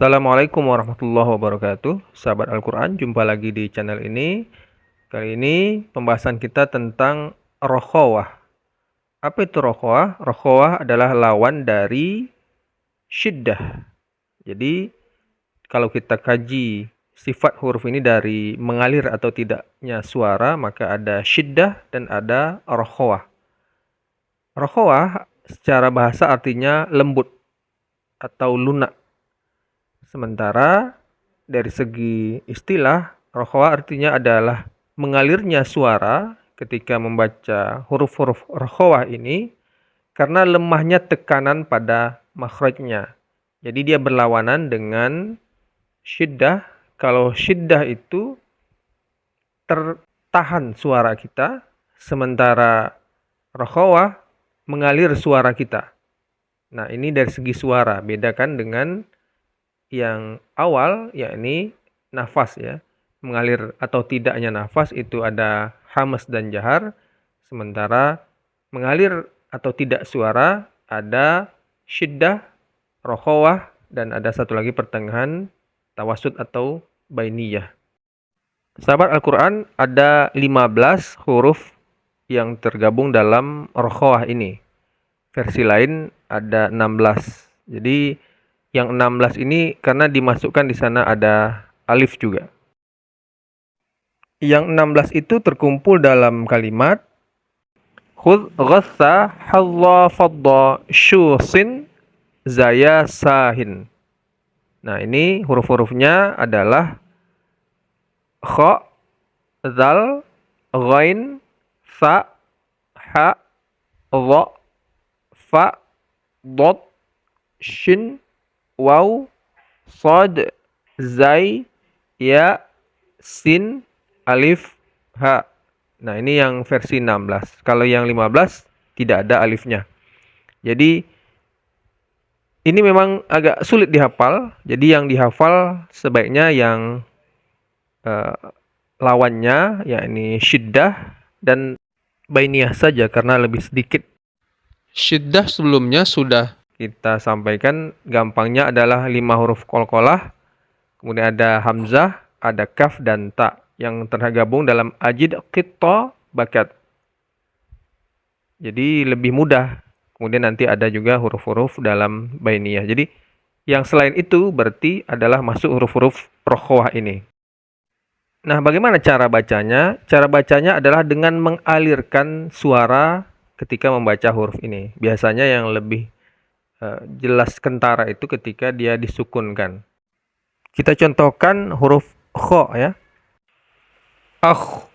Assalamualaikum warahmatullahi wabarakatuh. Sahabat Al-Quran, jumpa lagi di channel ini. Kali ini pembahasan kita tentang rokhawah. Apa itu rokhawah? Rokhawah adalah lawan dari syiddah. Jadi kalau kita kaji sifat huruf ini dari mengalir atau tidaknya suara, maka ada syiddah dan ada rokhawah. Rokhawah secara bahasa artinya lembut atau lunak. Sementara dari segi istilah, rokhawah artinya adalah mengalirnya suara ketika membaca huruf-huruf rokhawah ini karena lemahnya tekanan pada makhrajnya. Jadi dia berlawanan dengan syiddah. Kalau syiddah itu tertahan suara kita, sementara rokhawah mengalir suara kita. Nah, ini dari segi suara, bedakan dengan yang awal, yakni nafas ya. Mengalir atau tidaknya nafas itu ada hamas dan jahar. Sementara mengalir atau tidak suara ada syiddah, rokhawah, dan ada satu lagi pertengahan tawasud atau bainiyah. Sahabat Al-Quran, ada 15 huruf yang tergabung dalam rokhawah ini. Versi lain ada 16. Jadi yang 16 ini karena dimasukkan di sana ada alif juga. Yang 16 itu terkumpul dalam kalimat khudh ghassa hadha fadda syusin zaya sahin. Nah, ini huruf-hurufnya adalah kha, zal, ghain, sa, ha, dha, fa, dot, shin, waw, sod, zai, ya, sin, alif, ha. Nah, ini yang versi 16. Kalau yang 15 tidak ada alifnya. Jadi ini memang agak sulit dihafal. Jadi yang dihafal sebaiknya yang lawannya, yakni syiddah dan bainiyah saja karena lebih sedikit. Syiddah sebelumnya sudah kita sampaikan, gampangnya adalah 5 huruf qalqalah, kemudian ada hamzah, ada kaf dan ta yang tergabung dalam ajid, qitta, bakat. Jadi lebih mudah. Kemudian nanti ada juga huruf-huruf dalam bainiyah. Jadi yang selain itu berarti adalah masuk huruf-huruf rokhawah ini. Nah, bagaimana cara bacanya? Cara bacanya adalah dengan mengalirkan suara ketika membaca huruf ini. Biasanya yang lebih jelas kentara itu ketika dia disukunkan. Kita contohkan huruf kho ya. Akh.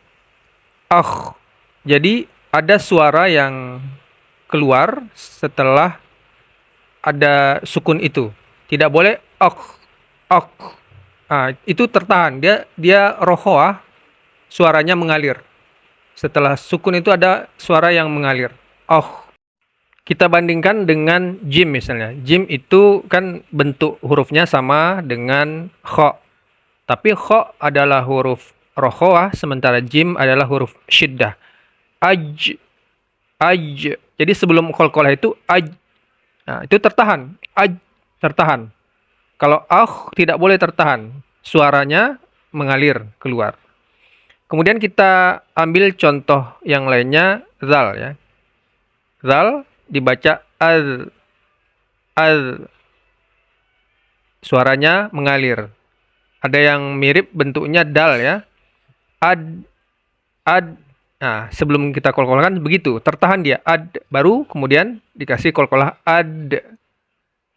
Jadi ada suara yang keluar setelah ada sukun itu. Tidak boleh akh. Nah, itu tertahan. Dia rokhawah, suaranya mengalir. Setelah sukun itu ada suara yang mengalir. Kita bandingkan dengan jim misalnya. Jim itu kan bentuk hurufnya sama dengan kho. Tapi kho adalah huruf rokhawah, sementara jim adalah huruf syiddah. Aj. Jadi sebelum qalqalah itu aj. Nah, itu tertahan. Aj, tertahan. Kalau tidak boleh tertahan. Suaranya mengalir keluar. Kemudian kita ambil contoh yang lainnya, zal ya. Zal dibaca az. Suaranya mengalir. Ada yang mirip bentuknya dal ya. Ad. Nah, sebelum kita qalqalah kan begitu, tertahan dia. Ad, baru kemudian dikasih qalqalah ad.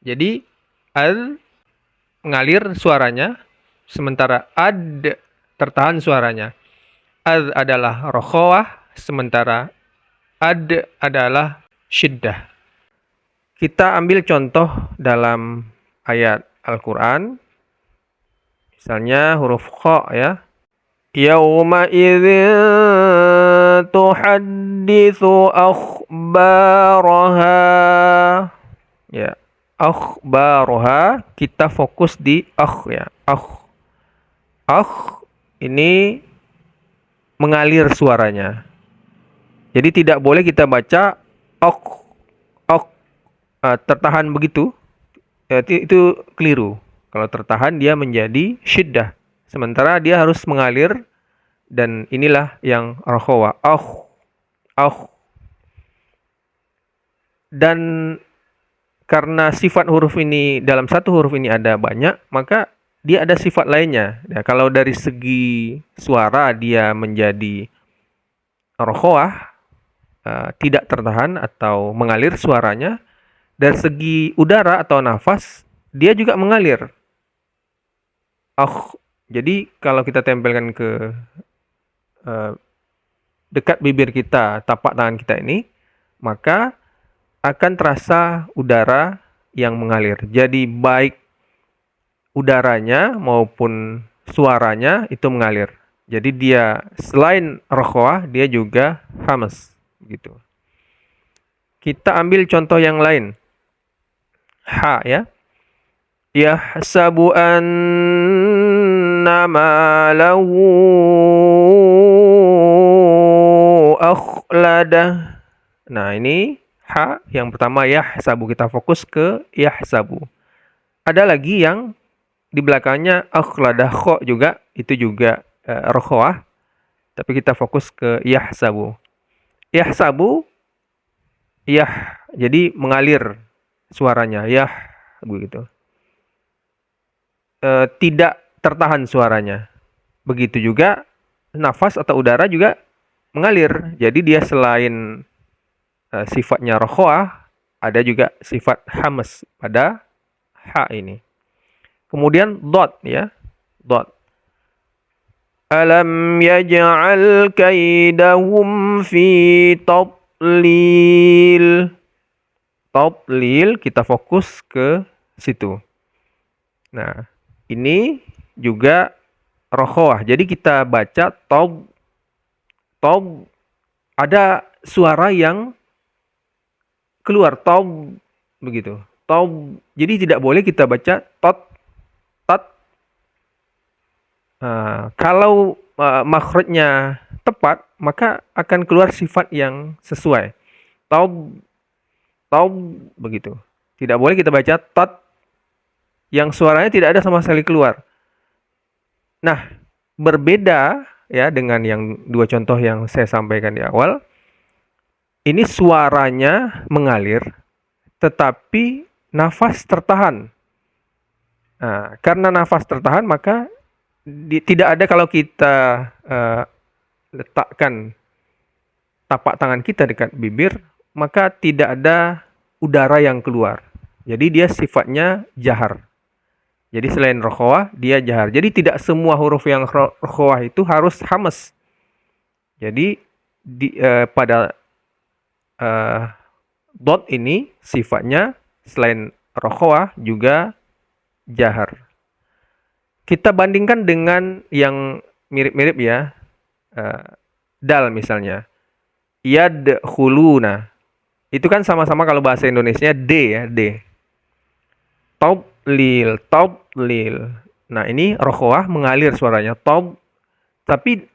Jadi az mengalir suaranya, sementara ad tertahan suaranya. Az adalah rokhawah, sementara ad adalah syiddah. Kita ambil contoh dalam ayat Al-Quran. Misalnya huruf kha ya. Yauma idzin tuhadditsu akhbaraha. Ya, akhbaraha, kita fokus di ya. Ini mengalir suaranya. Jadi tidak boleh kita baca tertahan begitu. Itu keliru. Kalau tertahan dia menjadi syiddah. Sementara dia harus mengalir, dan inilah yang rokhawah. Dan karena sifat huruf ini, dalam satu huruf ini ada banyak, maka dia ada sifat lainnya. Ya, kalau dari segi suara dia menjadi rokhawah, tidak tertahan atau mengalir suaranya. Dari segi udara atau nafas, dia juga mengalir. Jadi kalau kita tempelkan ke dekat bibir kita, tapak tangan kita ini, maka akan terasa udara yang mengalir. Jadi baik udaranya maupun suaranya itu mengalir. Jadi dia selain rokhawah, dia juga hamas gitu. Kita ambil contoh yang lain. Ha ya. Yahsabu anna malahu akhladah. Nah, ini ha yang pertama yahsabu, kita fokus ke yahsabu. Ada lagi yang di belakangnya akhladah, kho juga, itu juga rokhawah, tapi kita fokus ke yahsabu. Yahsabu, jadi mengalir suaranya, begitu. Tidak tertahan suaranya. Begitu juga nafas atau udara juga mengalir. Jadi dia selain sifatnya rokhawah, ada juga sifat hamas pada ha ini. Kemudian dot ya. Dot. Alam yaj'al kaidahum fi tadlil. Tadlil, kita fokus ke situ. Nah, ini juga rokhawah. Jadi kita baca tob, ada suara yang keluar, tob, begitu. Tob. Jadi tidak boleh kita baca tot. Kalau makhrajnya tepat, maka akan keluar sifat yang sesuai. Tob, begitu. Tidak boleh kita baca tot yang suaranya tidak ada sama sekali keluar. Nah, berbeda ya dengan yang dua contoh yang saya sampaikan di awal. Ini suaranya mengalir, tetapi nafas tertahan. Nah, karena nafas tertahan, maka tidak ada, kalau kita letakkan tapak tangan kita dekat bibir, maka tidak ada udara yang keluar. Jadi dia sifatnya jahar. Jadi selain rokhawah, dia jahar. Jadi tidak semua huruf yang rokhawah itu harus hamas. Jadi pada dot ini sifatnya selain rokhawah juga jahar. Kita bandingkan dengan yang mirip-mirip ya. Dal misalnya. Yadkhuluna. Itu kan sama-sama kalau bahasa Indonesia D ya, D. Tadlil. Nah, ini rokhawah mengalir suaranya, tob. Tapi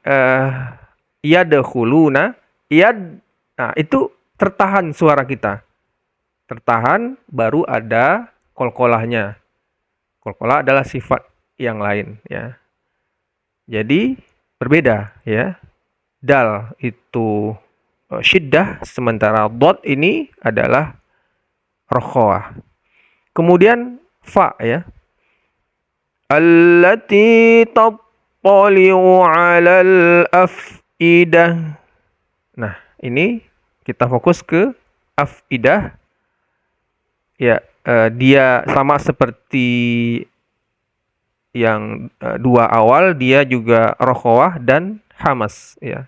yadkhuluna, nah itu tertahan suara kita. Tertahan, baru ada qalqalahnya. Qalqalah adalah sifat yang lain ya. Jadi berbeda ya. Dal itu syiddah, sementara dot ini adalah rokhawah. Kemudian fa ya. Allati tattali'u 'alal afidah. Nah, ini kita fokus ke afidah. Ya, dia sama seperti yang dua awal, dia juga rokhawah dan hamas ya.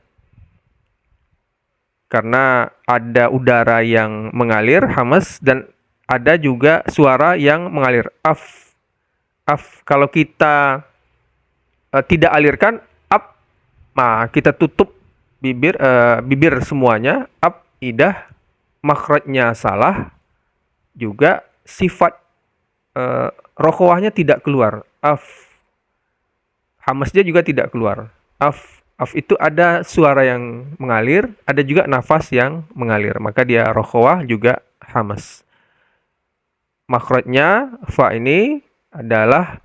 Karena ada udara yang mengalir, hamas, dan ada juga suara yang mengalir, af. Kalau kita tidak alirkan, ap, nah kita tutup bibir semuanya, ap, idah, makhrajnya salah, juga sifat rokhawahnya tidak keluar, af. Hamasnya juga tidak keluar, af. Af itu ada suara yang mengalir, ada juga nafas yang mengalir, maka dia rokhawah juga hamas. Makhrajnya fa ini adalah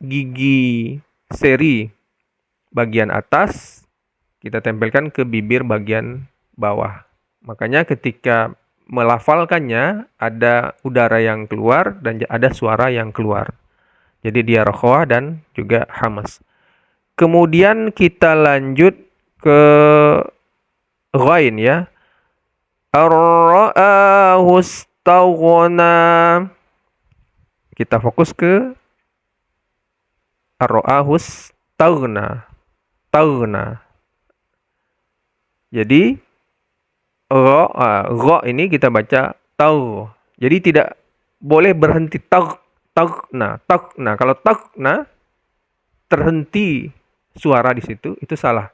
gigi seri bagian atas kita tempelkan ke bibir bagian bawah. Makanya ketika melafalkannya ada udara yang keluar dan ada suara yang keluar. Jadi dia rokhawah dan juga hamas. Kemudian kita lanjut ke ghain ya. Ar-ra'ahu istaghna. Kita fokus ke ar-ra'ahu istaghna. Taghna. Jadi gha ini kita baca tau. Jadi tidak boleh berhenti tagna. Kalau tagna terhenti suara di situ itu salah.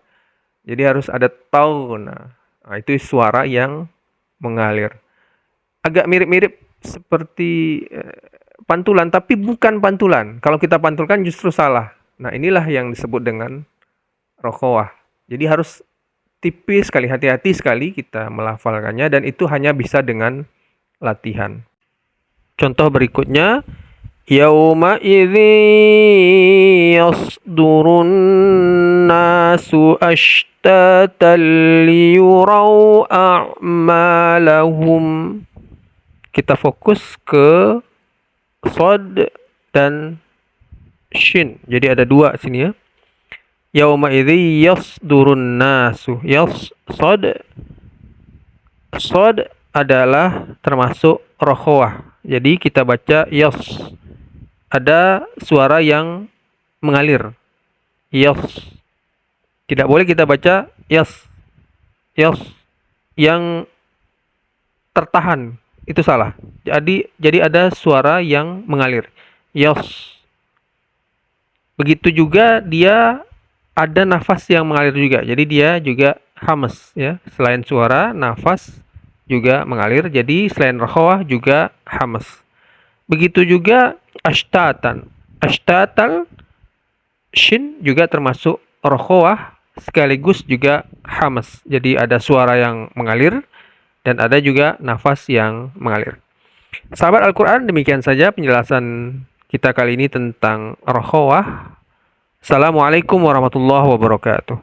Jadi harus ada tauna. Nah, itu suara yang mengalir. Agak mirip-mirip seperti pantulan, tapi bukan pantulan. Kalau kita pantulkan justru salah. Nah, inilah yang disebut dengan rokhawah. Jadi harus tipis sekali, hati-hati sekali kita melafalkannya, dan itu hanya bisa dengan latihan. Contoh berikutnya, yauma idzi yasdurun nasu ashtatan liyurau a'malahum. Kita fokus ke shad dan shin. Jadi ada dua sini ya. Yauma idzi yasdurun nasu. Shad adalah termasuk rokhawah. Jadi kita baca yas. Ada suara yang mengalir. Yas. Tidak boleh kita baca yas. Yas yang tertahan. Itu salah. Jadi ada suara yang mengalir. Yas. Begitu juga dia ada nafas yang mengalir juga. Jadi dia juga hamas ya. Selain suara, nafas juga mengalir. Jadi selain rokhawah juga hamas. Begitu juga ashtatan. Ashtatal shin juga termasuk rokhawah sekaligus juga hamas. Jadi ada suara yang mengalir dan ada juga nafas yang mengalir. Sahabat Al-Quran, demikian saja penjelasan kita kali ini tentang rokhawah. Assalamualaikum warahmatullahi wabarakatuh.